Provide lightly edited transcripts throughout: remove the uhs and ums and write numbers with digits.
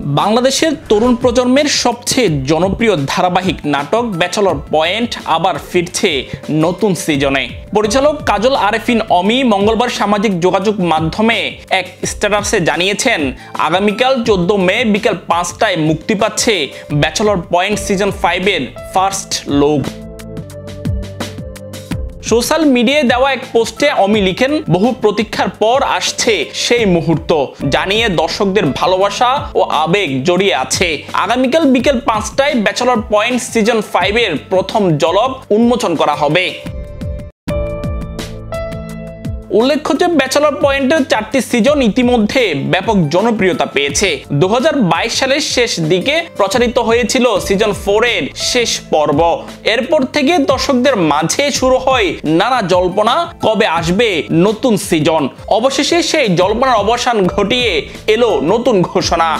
বাংলাদেশের তরুণ প্রজন্মের সবচেয়ে জনপ্রিয় ধারাবাহিক নাটক ব্যাচেলর পয়েন্ট আবার ফিরছে নতুন সিজনে। পরিচালক কাজল আরেফিন অমি মঙ্গলবার সামাজিক যোগাযোগ মাধ্যমে এক স্ট্যাটাসে জানিয়েছেন, আগামীকাল 14 মে বিকেল 5টায় মুক্তি পাচ্ছে ব্যাচেলর পয়েন্ট সিজন 5 এর ফার্স্ট লুক। সোশ্যাল মিডিয়ায় দেওয়া এক পোস্টে অমি লিখেন, বহু প্রতীক্ষার পর আসছে সেই মুহূর্ত, জানিয়ে দর্শকদের ভালোবাসা ও আবেগ জড়িয়ে আছে। আগামীকাল বিকেল 5টায় ব্যাচেলর পয়েন্ট সিজন 5 এর প্রথম ঝলক উন্মোচন করা হবে। উল্লেখ্য যে ব্যাচেলর পয়েন্টের 4টি সিজন ইতিমধ্যে ব্যাপক জনপ্রিয়তা পেয়েছে। 2022 সালের শেষ দিকে প্রচারিত হয়েছিল সিজন 4 এর শেষ পর্ব। এরপর থেকে দর্শকদের মাঝে শুরু হয় নানা জল্পনা, কবে আসবে নতুন সিজন। অবশেষে সেই জল্পনার অবসান ঘটিয়ে এলো নতুন ঘোষণা।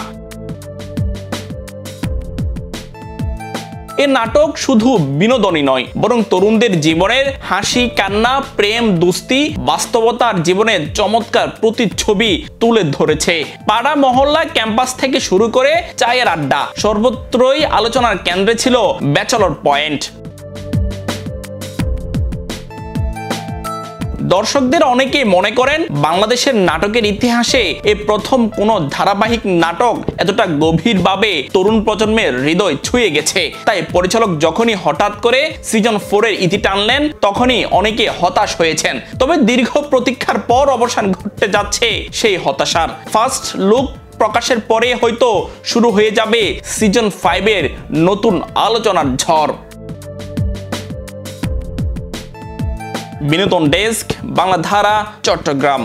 এ নাটক শুধু বিনোদনই নয়, বরং তরুণদের জীবনের হাসি, কান্না, প্রেম, দুস্তি, বাস্তবতার জীবনের চমৎকার প্রতিচ্ছবি তুলে ধরেছে। পাড়া, মহল্লা, ক্যাম্পাস থেকে শুরু করে চায়ের আড্ডা, সর্বত্রই আলোচনার কেন্দ্রে ছিল ব্যাচেলর পয়েন্ট। দর্শকদের অনেকেই মনে করেন, বাংলাদেশের নাটকের ইতিহাসে এ প্রথম কোনো ধারাবাহিক নাটক এতটা গভীরভাবে তরুণ প্রজন্মের হৃদয় ছুঁয়ে গেছে। তাই পরিচালক যখনই হঠাৎ করে সিজন 4 এর ইতি টানলেন, তখনই অনেকে হতাশ হয়েছেন। তবে দীর্ঘ প্রতীক্ষার পর অবসান ঘটতে যাচ্ছে সেই হতাশার। ফার্স্ট লুক প্রকাশের পরে হয়তো শুরু হয়ে যাবে সিজন 5 এর নতুন আলোচনার ঝড়। বিনোদন ডেস্ক, বাংলাধারা, চট্টগ্রাম।